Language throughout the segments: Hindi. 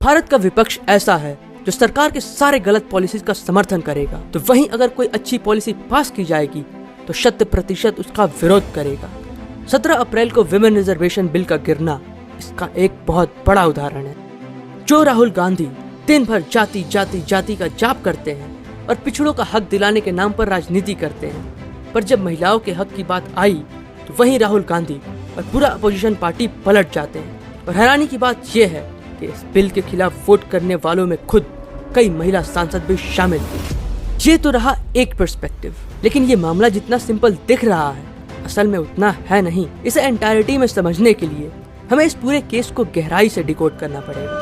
भारत का विपक्ष ऐसा है जो सरकार के सारे गलत पॉलिसीज का समर्थन करेगा, तो वहीं अगर कोई अच्छी पॉलिसी पास की जाएगी तो 100% उसका विरोध करेगा। 17 अप्रैल को विमेन रिजर्वेशन बिल का गिरना इसका एक बहुत बड़ा उदाहरण है। जो राहुल गांधी दिन भर जाति जाति जाति का जाप करते हैं और पिछड़ों का हक दिलाने के नाम पर राजनीति करते हैं, पर जब महिलाओं के हक की बात आई तो वहीं राहुल गांधी और पूरा अपोजिशन पार्टी पलट जाते हैं। और हैरानी की बात यह है कि इस बिल के खिलाफ वोट करने वालों में खुद कई महिला सांसद भी शामिल थे। ये तो रहा एक पर्सपेक्टिव, लेकिन ये मामला जितना सिंपल दिख रहा है असल में उतना है नहीं। इसे एंटायरिटी में समझने के लिए हमें इस पूरे केस को गहराई से डिकोड करना पड़ेगा।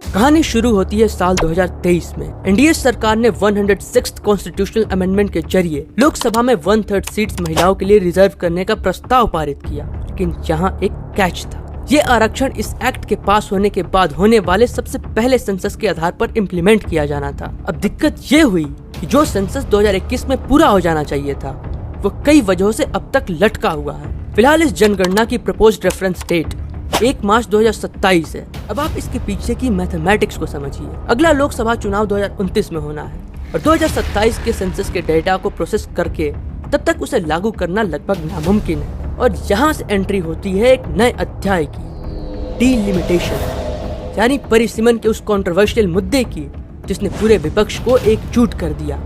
कहानी शुरू होती है साल 2023 में। एनडीए सरकार ने 106th कॉन्स्टिट्यूशनल अमेंडमेंट के जरिए लोकसभा में 1/3 सीट्स महिलाओं के लिए रिजर्व करने का प्रस्ताव पारित किया, लेकिन यहाँ एक कैच था। ये आरक्षण इस एक्ट के पास होने के बाद होने वाले सबसे पहले सेंसस के आधार पर इम्प्लीमेंट किया जाना था। अब दिक्कत ये हुई कि जो सेंसस 2021 में पूरा हो जाना चाहिए था वो कई वजहों से अब तक लटका हुआ है। फिलहाल इस जनगणना की प्रपोज्ड रेफरेंस डेट 1 मार्च 2027 है। अब आप इसके पीछे की मैथमेटिक्स को समझिए। अगला लोकसभा चुनाव 2029 में होना है और 2027 के सेंसस के डेटा को प्रोसेस करके तब तक उसे लागू करना लगभग नामुमकिन है। और यहाँ से एंट्री होती है एक नए अध्याय की, डीलिमिटेशन, यानी परिसीमन के उस कंट्रोवर्शियल मुद्दे की जिसने पूरे विपक्ष को एकजुट कर दिया।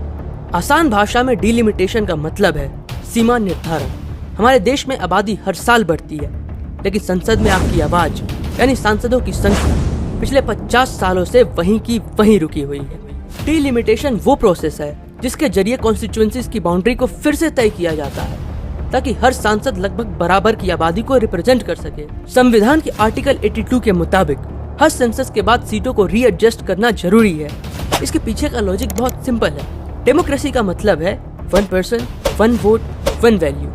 आसान भाषा में डीलिमिटेशन का मतलब है सीमा निर्धारण। हमारे देश में आबादी हर साल बढ़ती है, लेकिन संसद में आपकी आवाज यानी सांसदों की संख्या पिछले 50 सालों से वहीं की वहीं रुकी हुई है। डीलिमिटेशन वो प्रोसेस है जिसके जरिए कॉन्स्टिट्यूएंसीज की बाउंड्री को फिर से तय किया जाता है ताकि हर सांसद लगभग बराबर की आबादी को रिप्रेजेंट कर सके। संविधान के आर्टिकल 82 के मुताबिक हर सेंसस के बाद सीटों को रीएडजस्ट करना जरूरी है। इसके पीछे का लॉजिक बहुत सिंपल है। डेमोक्रेसी का मतलब है 1 पर्सन 1 वोट 1 वैल्यू,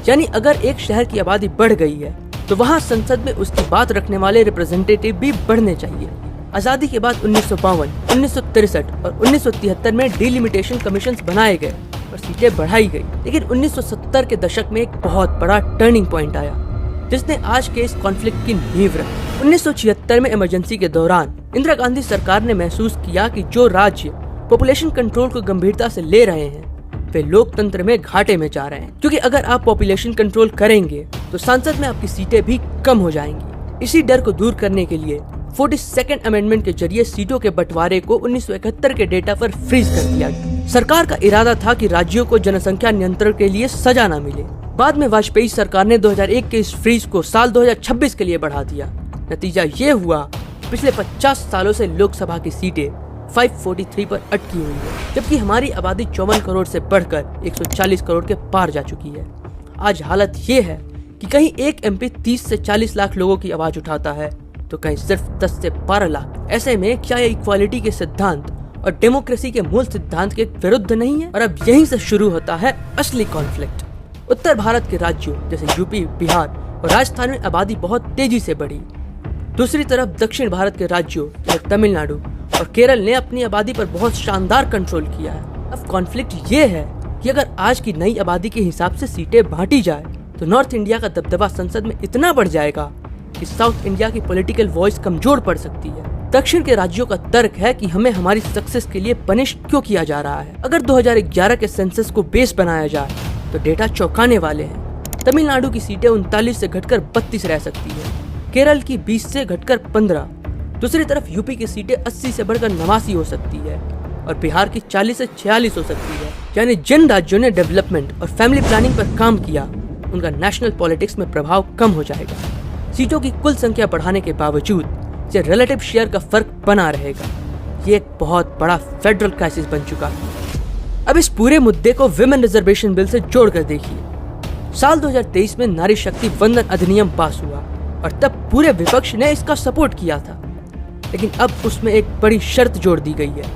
यानी अगर एक शहर की आबादी बढ़ गई है तो वहाँ संसद में उसकी बात रखने वाले रिप्रेजेंटेटिव भी बढ़ने चाहिए। आजादी के बाद 1952, 1963 और 1973 में डीलिमिटेशन कमीशंस बनाए गए और सीटें बढ़ाई गई, लेकिन 1970 के दशक में एक बहुत बड़ा टर्निंग पॉइंट आया जिसने आज के इस कॉन्फ्लिक्ट की नींव रखी। 1976 में इमरजेंसी के दौरान इंदिरा गांधी सरकार ने महसूस किया कि जो राज्य पॉपुलेशन कंट्रोल को गंभीरता से ले रहे हैं वे लोकतंत्र में घाटे में जा रहे हैं, क्योंकि अगर आप पॉपुलेशन कंट्रोल करेंगे तो संसद में आपकी सीटें भी कम हो जाएंगी। इसी डर को दूर करने के लिए 42nd अमेंडमेंट के जरिए सीटों के बंटवारे को 1971 के डेटा पर फ्रीज कर दिया गया। सरकार का इरादा था कि राज्यों को जनसंख्या नियंत्रण के लिए सजा न मिले। बाद में वाजपेयी सरकार ने 2001 के इस फ्रीज को साल 2026 के लिए बढ़ा दिया। नतीजा ये हुआ पिछले 50 सालों से लोकसभा की सीटें 543 पर अटकी हुई है, जबकि हमारी आबादी 54 करोड़ से बढ़कर 140 करोड़ के पार जा चुकी है। आज हालत ये है कि कहीं एक एमपी 30 से 40 लाख लोगों की आवाज उठाता है तो कहीं सिर्फ 10 से 12 लाख। ऐसे में क्या ये इक्वालिटी के सिद्धांत और डेमोक्रेसी के मूल सिद्धांत के विरुद्ध नहीं है? और अब यहीं से शुरू होता है असली कॉन्फ्लिक्ट। उत्तर भारत के राज्यों जैसे यूपी, बिहार और राजस्थान में आबादी बहुत तेजी से बढ़ी। दूसरी तरफ दक्षिण भारत के राज्यों जैसे तमिलनाडु और केरल ने अपनी आबादी पर बहुत शानदार कंट्रोल किया है। अब कॉन्फ्लिक्ट ये है कि अगर आज की नई आबादी के हिसाब से सीटें बांटी जाए तो नॉर्थ इंडिया का दबदबा संसद में इतना बढ़ जाएगा कि साउथ इंडिया की पॉलिटिकल वॉइस कमजोर पड़ सकती है। दक्षिण के राज्यों का तर्क है कि हमें हमारी सक्सेस के लिए पनिश क्यों किया जा रहा है। अगर 2011 के सेंसस को बेस बनाया जाए तो डेटा चौंकाने वाले हैं। तमिलनाडु की सीटें 39 से घटकर 32 रह सकती है, केरल की 20 से घटकर 15। दूसरी तरफ यूपी की सीटें 80 से बढ़कर 89 हो सकती है और बिहार की 40 से 46 हो सकती है। यानी जिन राज्यों ने डेवलपमेंट और फैमिली प्लानिंग पर काम किया उनका नेशनल पॉलिटिक्स में प्रभाव कम हो जाएगा। सीटों की कुल संख्या बढ़ाने के बावजूद ये रिलेटिव शेयर का फर्क बना रहेगा। ये एक बहुत बड़ा फेडरल क्राइसिस बन चुका है। अब इस पूरे मुद्दे को विमेन रिजर्वेशन बिल से जोड़कर देखिए। साल 2023 में नारी शक्ति वंदन अधिनियम पास हुआ और तब पूरे विपक्ष ने इसका सपोर्ट किया था, लेकिन अब उसमें एक बड़ी शर्त जोड़ दी गई है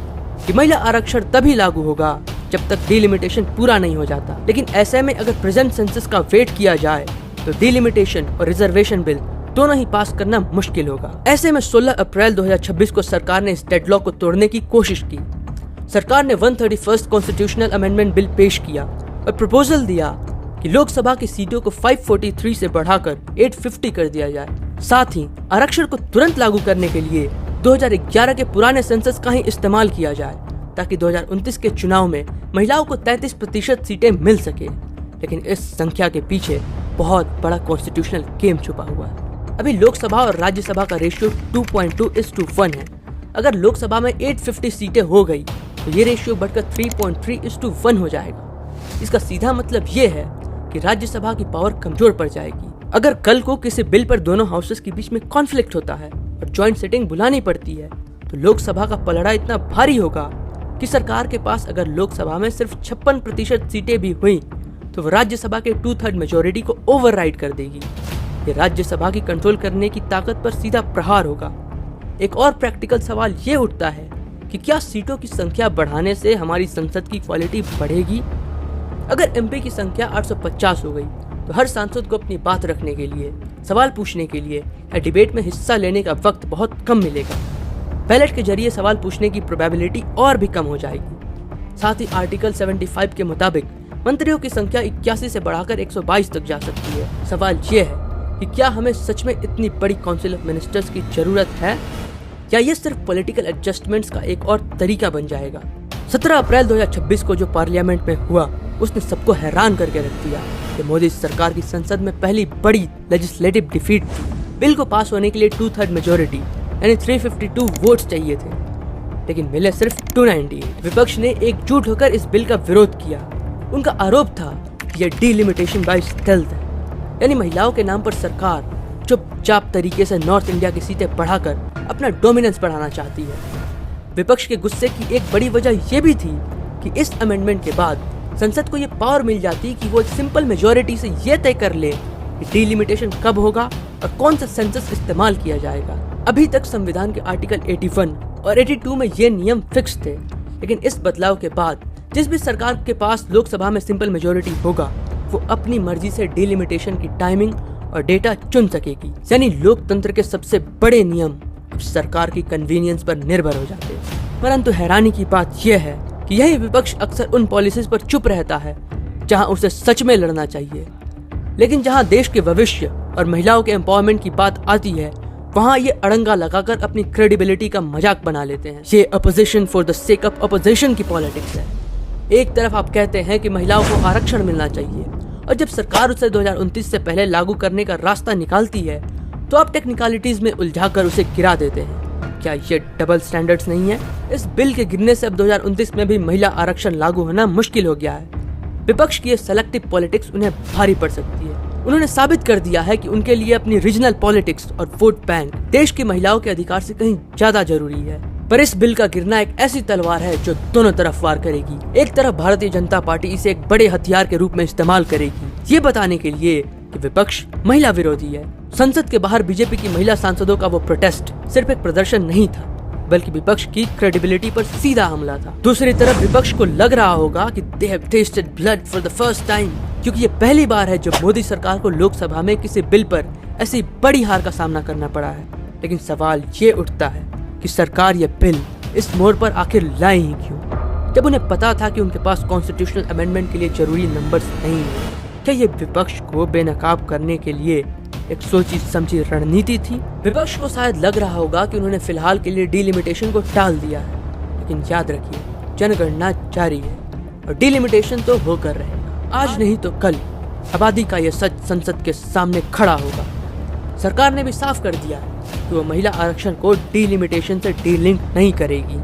कि महिला आरक्षण तभी लागू होगा जब तक डिलिमिटेशन पूरा नहीं हो जाता। लेकिन ऐसे में अगर प्रेजेंट सेंसस का वेट किया जाए तो डिलिमिटेशन और रिजर्वेशन बिल दोनों ही पास करना मुश्किल होगा। ऐसे में 16 अप्रैल 2026 को सरकार ने इस डेडलॉक को तोड़ने की कोशिश की सरकार ने 131st कॉन्स्टिट्यूशनल अमेंडमेंट बिल पेश किया और प्रपोजल दिया कि लोकसभा की सीटों को 543 से बढ़ाकर 850 कर दिया जाए। साथ ही आरक्षण को तुरंत लागू करने के लिए 2011 के पुराने सेंसस का ही इस्तेमाल किया जाए ताकि 2029 के चुनाव में महिलाओं को 33% सीटें मिल सके। लेकिन इस संख्या के पीछे बहुत बड़ा कॉन्स्टिट्यूशनल गेम छुपा हुआ है। अभी लोकसभा और राज्यसभा का रेशियो 2.2:1 है। अगर लोकसभा में 850 सीटें हो गई तो ये रेशियो बढ़कर 3.3:1 हो जाएगा। इसका सीधा मतलब ये है कि राज्यसभा की पावर कमजोर पड़ जाएगी। अगर कल को किसी बिल पर दोनों हाउसेस के बीच में कॉन्फ्लिक्ट होता है और ज्वाइंट सिटिंग बुलानी पड़ती है तो लोकसभा का पलड़ा इतना भारी होगा कि सरकार के पास अगर लोकसभा में सिर्फ 56% सीटें भी हुई तो वो राज्यसभा के 2/3 मेजोरिटी को ओवरराइड कर देगी। ये राज्यसभा की कंट्रोल करने की ताकत पर सीधा प्रहार होगा। एक और प्रैक्टिकल सवाल ये उठता है कि क्या सीटों की संख्या बढ़ाने से हमारी संसद की क्वालिटी बढ़ेगी? अगर एमपी की संख्या 850 हो गई तो हर सांसद को अपनी बात रखने के लिए, सवाल पूछने के लिए या डिबेट में हिस्सा लेने का वक्त बहुत कम मिलेगा। बैलेट के जरिए सवाल पूछने की प्रोबेबिलिटी और भी कम हो जाएगी। साथ ही आर्टिकल 75 के मुताबिक मंत्रियों की संख्या 81 से बढ़ाकर 122 तक जा सकती है। सवाल ये है कि क्या हमें सच में इतनी बड़ी काउंसिल ऑफ मिनिस्टर्स की जरूरत है या ये सिर्फ पॉलिटिकल एडजस्टमेंट्स का एक और तरीका बन जाएगा? 17 अप्रैल 2026 को जो पार्लियामेंट में हुआ उसने सबको हैरान करके रख दिया कि मोदी सरकार की संसद में पहली बड़ी लेजिस्लेटिव डिफीट थी। बिल को पास होने के लिए 2/3 मेजोरिटी यानी 352 वोट्स चाहिए थे, लेकिन मिले सिर्फ 298। विपक्ष ने एकजुट होकर इस बिल का विरोध किया। उनका आरोप था कि यह डीलिमिटेशन बाय स्टेल्थ है, यानी महिलाओं के नाम पर सरकार चुपचाप तरीके से नॉर्थ इंडिया की सीटें बढ़ाकर अपना डोमिनेंस बढ़ाना चाहती है। विपक्ष के गुस्से की एक बड़ी वजह यह भी थी कि इस अमेंडमेंट के बाद संसद को यह पावर मिल जाती कि वो सिंपल मेजोरिटी से ये तय कर ले कि डीलिमिटेशन कब होगा और कौन सा सेंसस इस्तेमाल किया जाएगा। अभी तक संविधान के आर्टिकल 81 और 82 में ये नियम फिक्स थे, लेकिन इस बदलाव के बाद जिस भी सरकार के पास लोकसभा में सिंपल मेजोरिटी होगा वो अपनी मर्जी से डीलिमिटेशन की टाइमिंग और डेटा चुन सकेगी। यानी लोकतंत्र के सबसे बड़े नियम अब सरकार की कन्वीनियंस पर निर्भर हो जाते हैं। परंतु हैरानी की बात यह है कि यही विपक्ष अक्सर उन पॉलिसीज पर चुप रहता है जहां उसे सच में लड़ना चाहिए, लेकिन जहां देश के भविष्य और महिलाओं के एम्पावरमेंट की बात आती है वहां ये अड़ंगा लगाकर अपनी क्रेडिबिलिटी का मजाक बना लेते हैं। ये opposition for the sake of opposition की पॉलिटिक्स है। एक तरफ आप कहते हैं कि महिलाओं को आरक्षण मिलना चाहिए और जब सरकार उसे 2029 से पहले लागू करने का रास्ता निकालती है तो आप टेक्निकलिटीज में उलझाकर उसे गिरा देते हैं। क्या ये डबल स्टैंडर्ड्स नहीं है? इस बिल के गिरने से अब 2029 में भी महिला आरक्षण लागू होना मुश्किल हो गया है। विपक्ष की ये सेलेक्टिव पॉलिटिक्स उन्हें भारी पड़ सकती है। उन्होंने साबित कर दिया है कि उनके लिए अपनी रीजनल पॉलिटिक्स और वोट बैंक देश की महिलाओं के अधिकार से कहीं ज्यादा जरूरी है। पर इस बिल का गिरना एक ऐसी तलवार है जो दोनों तरफ वार करेगी। एक तरफ भारतीय जनता पार्टी इसे एक बड़े हथियार के रूप में इस्तेमाल करेगी, ये बताने के लिए कि विपक्ष महिला विरोधी है। संसद के बाहर बीजेपी की महिला सांसदों का वो प्रोटेस्ट सिर्फ एक प्रदर्शन नहीं था, बल्कि विपक्ष की क्रेडिबिलिटी पर सीधा हमला था। दूसरी तरफ विपक्ष को लग रहा होगा कि they have tested blood for the first time, क्योंकि ये पहली बार है जब मोदी सरकार को लोकसभा में किसी बिल पर ऐसी बड़ी हार का सामना करना पड़ा है। लेकिन सवाल ये उठता है कि सरकार ये बिल इस मोड़ पर आखिर लाई ही क्यों, जब उन्हें पता था कि उनके पास कॉन्स्टिट्यूशनल अमेंडमेंट के लिए जरूरी नंबर्स नहीं है। क्या ये विपक्ष को बेनकाब करने के लिए एक सोची समझी रणनीति थी? विपक्ष को शायद लग रहा होगा कि उन्होंने फिलहाल के लिए डीलिमिटेशन को टाल दिया है, लेकिन याद रखिए जनगणना जारी है और डीलिमिटेशन तो होकर रहेगा। आज नहीं तो कल आबादी का यह सच संसद के सामने खड़ा होगा। सरकार ने भी साफ कर दिया है कि वो महिला आरक्षण को डीलिमिटेशन से डीलिंक नहीं करेगी।